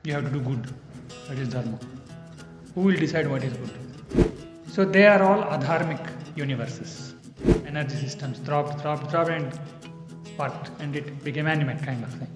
You have to do good. That is Dharma. Who will decide what is good? So they are all adharmic universes. Energy systems throbbed and sparked and it became animate kind of thing.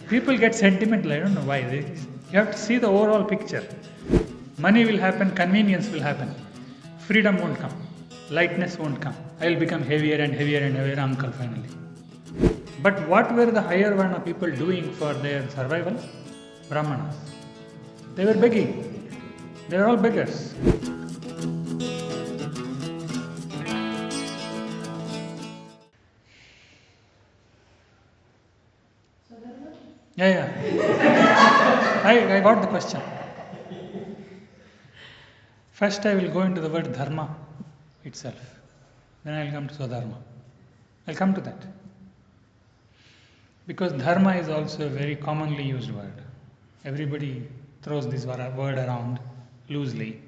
People get sentimental, I don't know why. You have to see the overall picture. Money will happen, convenience will happen. Freedom won't come. Lightness won't come. I will become heavier and heavier and heavier uncle finally. But what were the higher Varna people doing for their survival? Brahmanas. They were begging. They were all beggars. Yeah. I got the question. First I will go into the word Dharma itself. Then I will come to Swadharma. I'll come to that. Because Dharma is also a very commonly used word. Everybody throws this word around loosely.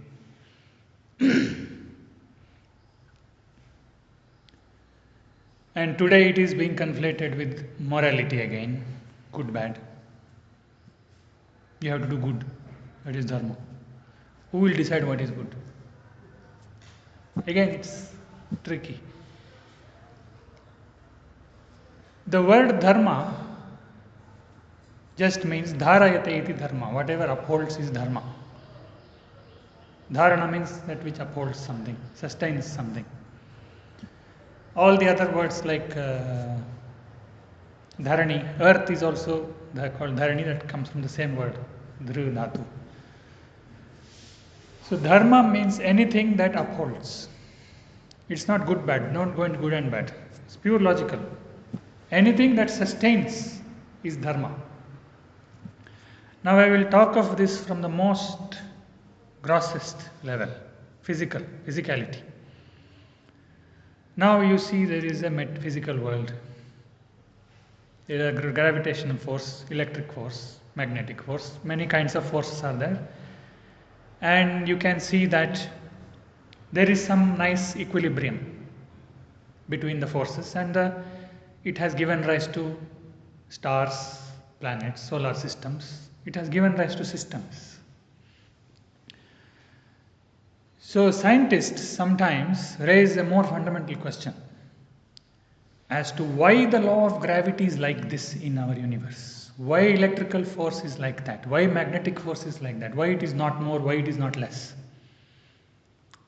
And today it is being conflated with morality again. Good, bad. You have to do good. That is Dharma. Who will decide what is good? Again, it's tricky. The word Dharma just means dharayate iti dharma. Whatever upholds is Dharma. Dharana means that which upholds something, sustains something. All the other words like dharani, earth is also called dharani, that comes from the same word, dhru dhatu. So dharma means anything that upholds. It's not good, bad, not going to good and bad. It's pure logical. Anything that sustains is dharma. Now I will talk of this from the most grossest level, physicality. Now you see there is a physical world. There is a gravitational force, electric force, magnetic force, many kinds of forces are there. And you can see that there is some nice equilibrium between the forces, and it has given rise to stars, planets, solar systems. It has given rise to systems. So scientists sometimes raise a more fundamental question as to why the law of gravity is like this in our universe. Why electrical force is like that? Why magnetic force is like that? Why it is not more? Why it is not less?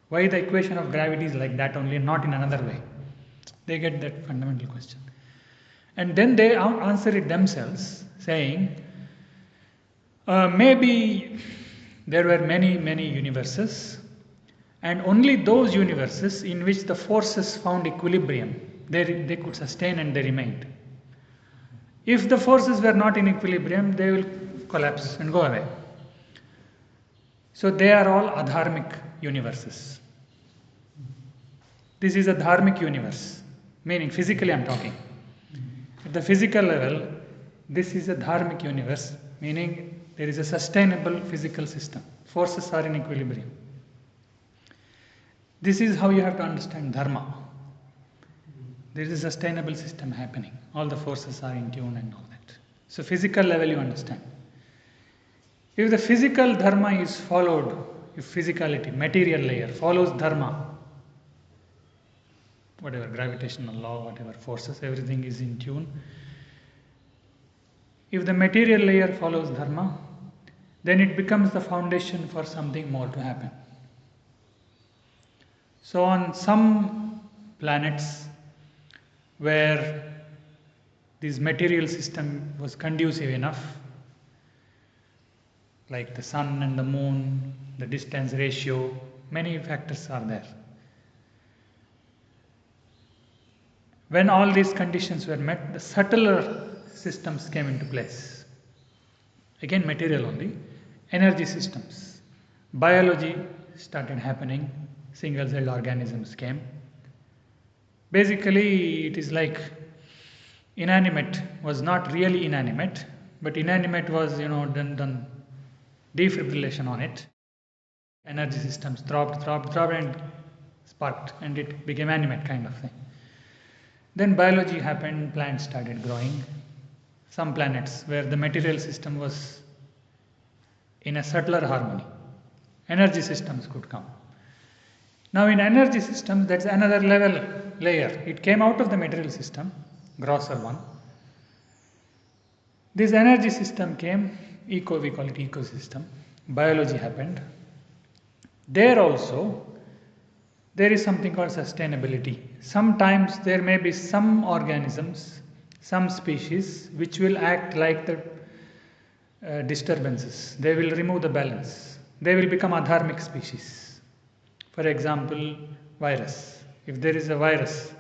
Why the equation of gravity is like that only, not in another way? They get that fundamental question. And then they answer it themselves, saying, maybe there were many universes, and only those universes in which the forces found equilibrium, they could sustain and they remained. If the forces were not in equilibrium, they will collapse and go away. So they are all adharmic universes. This is a dharmic universe, meaning physically I am talking. At the physical level, this is a dharmic universe, meaning there is a sustainable physical system. Forces are in equilibrium. This is how you have to understand Dharma. There is a sustainable system happening. All the forces are in tune and all that. So physical level you understand. If the physical Dharma is followed, if physicality, material layer follows Dharma, whatever gravitational law, whatever forces, everything is in tune. If the material layer follows Dharma, then it becomes the foundation for something more to happen. So on some planets where this material system was conducive enough, like the sun and the moon, the distance ratio, many factors are there. When all these conditions were met, the subtler systems came into place. Again, material only. Energy systems. Biology started happening. Single-celled organisms came. Basically, it is like inanimate was not really inanimate, but inanimate was, done defibrillation on it. Energy systems throbbed and sparked, and it became animate kind of thing. Then biology happened, plants started growing. Some planets where the material system was in a subtler harmony. Energy systems could come. Now in energy systems, that's another layer. It came out of the material system, grosser one. This energy system came, we call it ecosystem. Biology happened. There also, there is something called sustainability. Sometimes there may be some organisms, some species, which will act like the disturbances. They will remove the balance. They will become adharmic species. For example, virus. If there is a virus,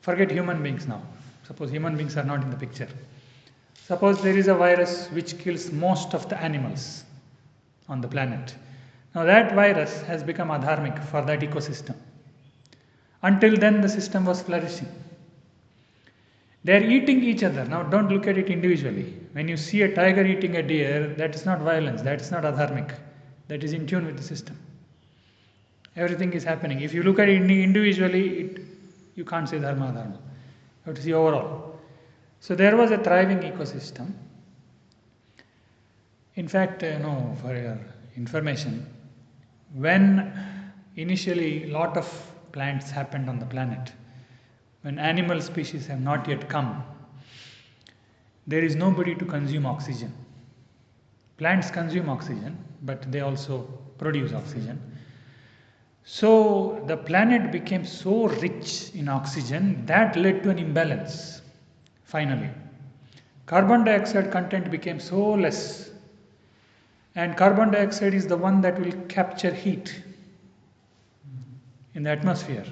forget human beings now. Suppose human beings are not in the picture. Suppose there is a virus which kills most of the animals on the planet. Now that virus has become adharmic for that ecosystem. Until then the system was flourishing. They are eating each other. Now don't look at it individually. When you see a tiger eating a deer, that is not violence, that is not adharmic. That is in tune with the system. Everything is happening. If you look at it individually, you can't say dharma, dharma. You have to see overall. So there was a thriving ecosystem. In fact, for your information, when initially a lot of plants happened on the planet, when animal species have not yet come, there is nobody to consume oxygen. Plants consume oxygen, but they also produce oxygen. So the planet became so rich in oxygen that led to an imbalance. Finally, carbon dioxide content became so less, and carbon dioxide is the one that will capture heat in the atmosphere.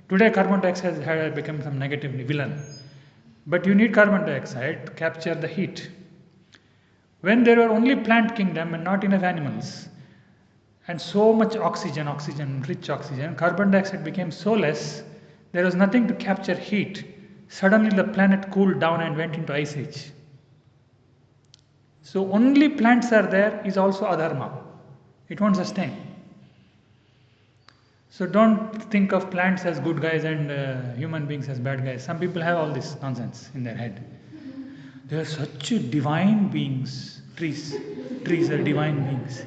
Today carbon dioxide has become some negative villain, but you need carbon dioxide to capture the heat. When there were only plant kingdom and not enough animals, and so much oxygen, rich oxygen, carbon dioxide became so less, there was nothing to capture heat. Suddenly the planet cooled down and went into ice age. So only plants are there is also adharma. It won't sustain. So don't think of plants as good guys and human beings as bad guys. Some people have all this nonsense in their head. They are such divine beings. Trees are divine beings.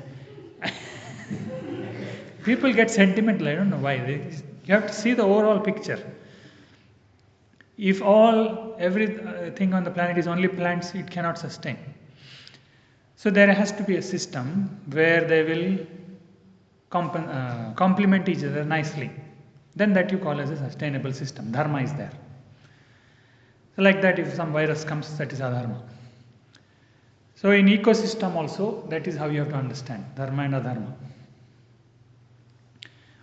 People get sentimental, I don't know why. You have to see the overall picture. If everything on the planet is only plants, it cannot sustain. So there has to be a system where they will complement each other nicely. Then that you call as a sustainable system. Dharma is there. So like that, if some virus comes, that is adharma. So in ecosystem also, that is how you have to understand dharma and adharma.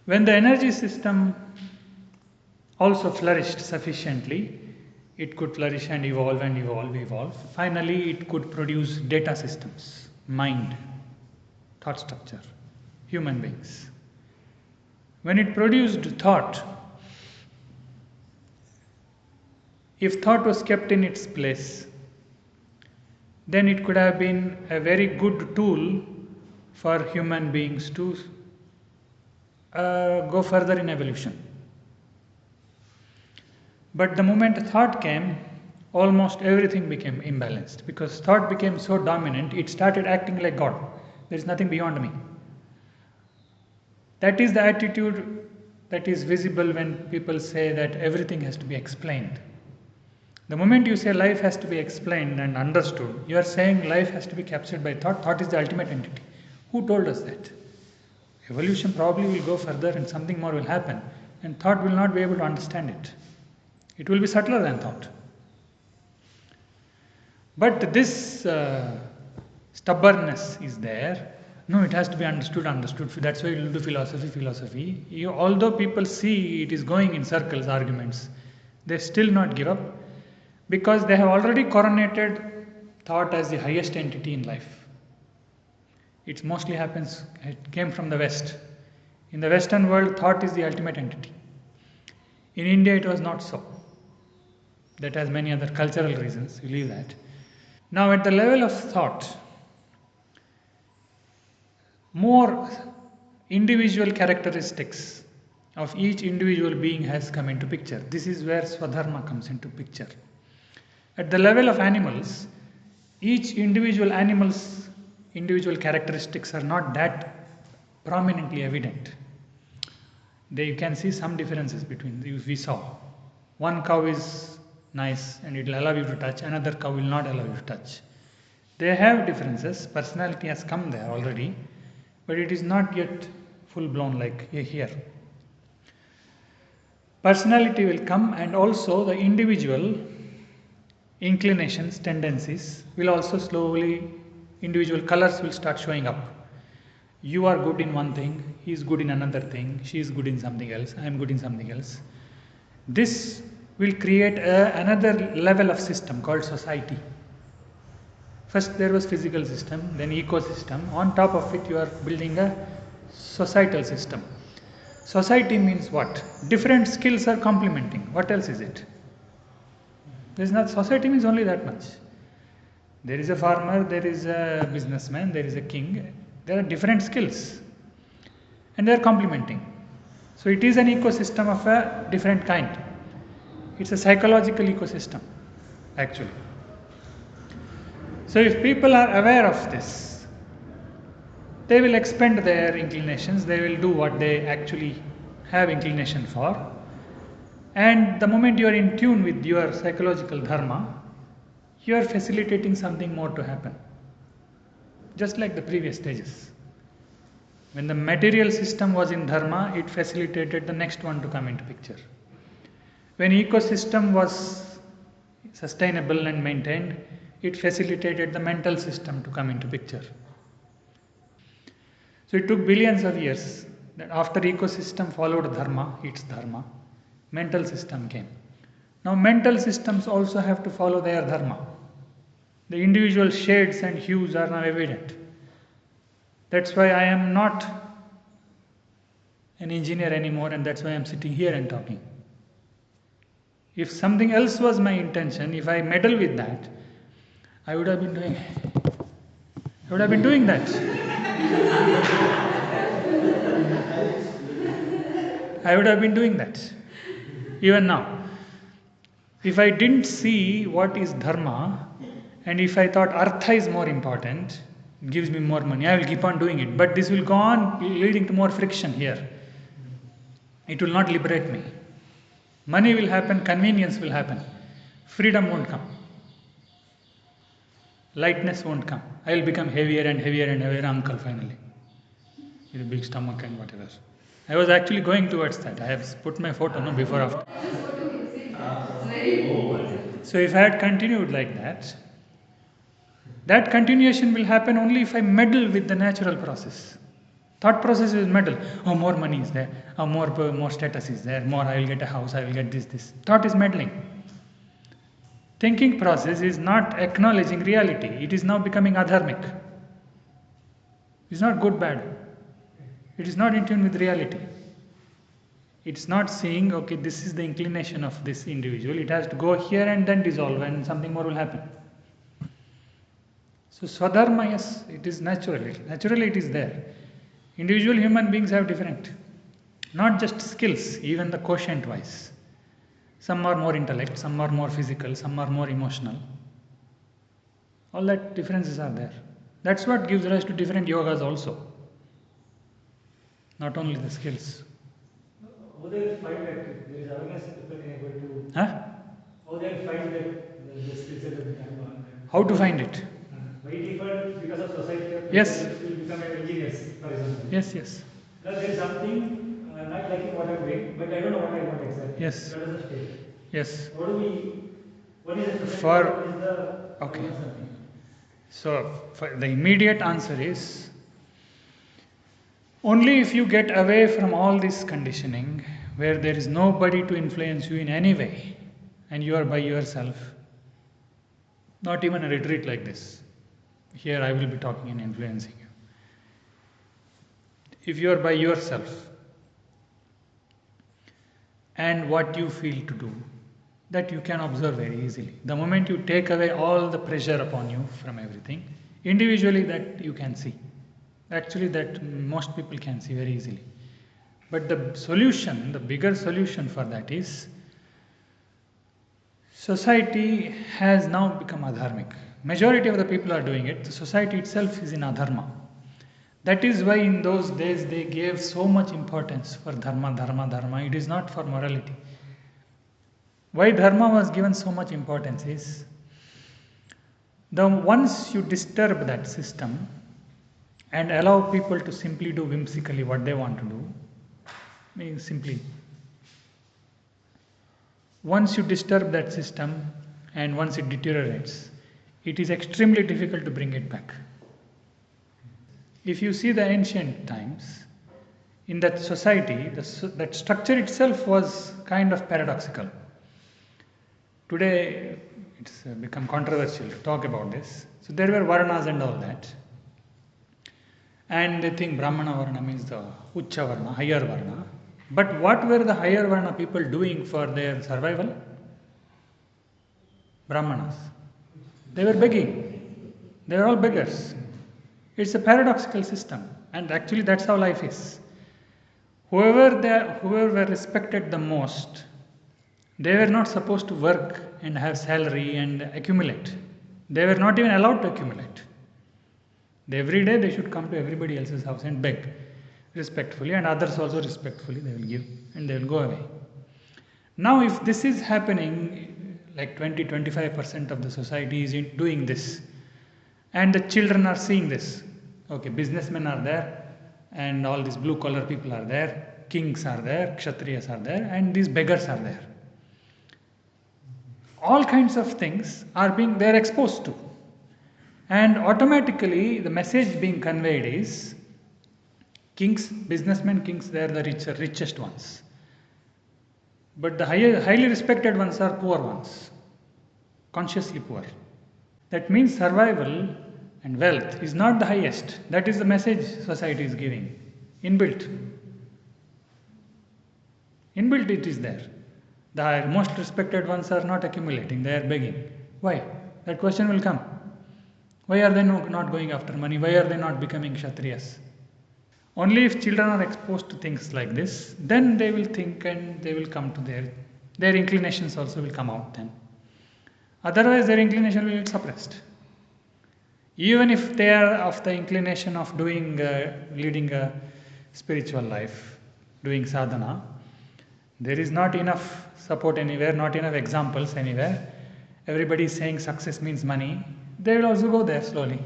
When the energy system also flourished sufficiently, it could flourish and evolve. Finally, it could produce data systems, mind, thought structure, human beings. When it produced thought, if thought was kept in its place, then it could have been a very good tool for human beings to go further in evolution. But the moment thought came, almost everything became imbalanced, because thought became so dominant, it started acting like God. There is nothing beyond me. That is the attitude that is visible when people say that everything has to be explained. The moment you say life has to be explained and understood, you are saying life has to be captured by thought. Thought is the ultimate entity. Who told us that? Evolution probably will go further and something more will happen, and thought will not be able to understand it. It will be subtler than thought. But this stubbornness is there. No, it has to be understood. That's why you do philosophy. Although people see it is going in circles, arguments, they still not give up, because they have already coronated thought as the highest entity in life. It mostly it came from the West. In the Western world, thought is the ultimate entity. In India, it was not so. That has many other cultural reasons, we leave that. Now at the level of thought, more individual characteristics of each individual being has come into picture. This is where Swadharma comes into picture. At the level of animals, each individual animal's individual characteristics are not that prominently evident. There you can see some differences between, we saw. One cow is nice and it will allow you to touch, another cow will not allow you to touch. They have differences, personality has come there already, but it is not yet full blown like here. Personality will come, and also the individual inclinations, tendencies will also slowly, individual colors will start showing up. You are good in one thing, he is good in another thing, she is good in something else, I am good in something else. This will create another level of system called society. First there was physical system, then ecosystem. On top of it you are building a societal system. Society means what? Different skills are complementing. What else is it? There is not. Society means only that much. There is a farmer, there is a businessman, there is a king. There are different skills and they are complementing. So it is an ecosystem of a different kind. It's a psychological ecosystem actually. So if people are aware of this, they will expend their inclinations, they will do what they actually have inclination for. And the moment you are in tune with your psychological dharma, you are facilitating something more to happen. Just like the previous stages. When the material system was in dharma, it facilitated the next one to come into picture. When ecosystem was sustainable and maintained, it facilitated the mental system to come into picture. So it took billions of years that after ecosystem followed dharma, its dharma, mental system came. Now mental systems also have to follow their dharma. The individual shades and hues are now evident. That's why I am not an engineer anymore, and that's why I am sitting here and talking. If something else was my intention, if I meddle with that, I would have been doing that. I would have been doing that. Even now. If I didn't see what is dharma, and if I thought artha is more important, it gives me more money, I will keep on doing it. But this will go on leading to more friction here. It will not liberate me. Money will happen, convenience will happen. Freedom won't come. Lightness won't come. I will become heavier and heavier and heavier uncle finally. With a big stomach and whatever. I was actually going towards that. I have put my photo before after. So if I had continued like that, that continuation will happen only if I meddle with the natural process. Thought process is meddle. Oh, more money is there. Oh, more status is there. More, I will get a house. I will get this. Thought is meddling. Thinking process is not acknowledging reality. It is now becoming adharmic. It's not good, bad. It is not in tune with reality. It's not seeing, okay, this is the inclination of this individual. It has to go here and then dissolve and something more will happen. So swadharma, yes, it is natural. Naturally it is there. Individual human beings have different, not just skills, even the quotient wise. Some are more intellect, some are more physical, some are more emotional. All that differences are there. That's what gives rise to different yogas also. Not only the skills. How they will find that there is awareness people can able to. How they will find that the skill set of the Dharma. How to find it? By default, because of society, Yes. will become engineers, for example. Yes. Now there is something not liking what I'm doing, but I don't know what I want exactly. Yes. That is the state. Yes. What do we? What is the society? For- What is the? Okay. So the immediate answer is, only if you get away from all this conditioning, where there is nobody to influence you in any way, and you are by yourself, not even a retreat like this. Here I will be talking and influencing you. If you are by yourself, and what you feel to do, that you can observe very easily. The moment you take away all the pressure upon you from everything, individually that you can see. Actually that most people can see very easily. But the solution, the bigger solution for that is, society has now become adharmic. majority of the people are doing it, the society itself is in adharma. That is why in those days they gave so much importance for dharma, dharma, dharma. It is not for morality. Why dharma was given so much importance is, once you disturb that system and allow people to simply do whimsically what they want to do, means simply, once you disturb that system and once it deteriorates, it is extremely difficult to bring it back. If you see the ancient times, in that society, that structure itself was kind of paradoxical. Today, it's become controversial to talk about this. So there were Varnas and all that. And they think Brahmana Varna means the Ucha Varna, higher Varna. But what were the higher Varna people doing for their survival? Brahmanas. They were begging. They were all beggars. It's a paradoxical system. And actually that's how life is. Whoever were respected the most, they were not supposed to work and have salary and accumulate. They were not even allowed to accumulate. Every day they should come to everybody else's house and beg respectfully, and others also respectfully they will give and they will go away. Now if this is happening, like 20-25% of the society is doing this, and the children are seeing this, okay, businessmen are there, and all these blue collar people are there, kings are there, kshatriyas are there, and these beggars are there. All kinds of things they are exposed to. And automatically the message being conveyed is, kings, businessmen, kings, they are the richest ones. But the highly respected ones are poor ones, consciously poor. That means survival and wealth is not the highest. That is the message society is giving. Inbuilt. Inbuilt it is there. The most respected ones are not accumulating, they are begging. Why? That question will come. Why are they not going after money? Why are they not becoming kshatriyas? Only if children are exposed to things like this, then they will think and they will come to their inclinations also will come out then. Otherwise their inclination will be suppressed. Even if they are of the inclination of leading a spiritual life, doing sadhana, there is not enough support anywhere, not enough examples anywhere. Everybody is saying success means money. They will also go there slowly.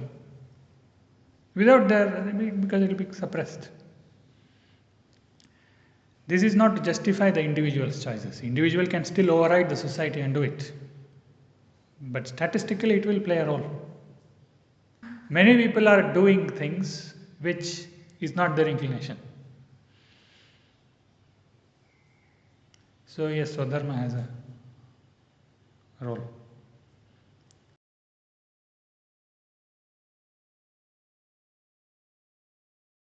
Because it will be suppressed. This is not to justify the individual's choices. Individual can still override the society and do it. But statistically it will play a role. Many people are doing things which is not their inclination. So yes, Swadharma has a role.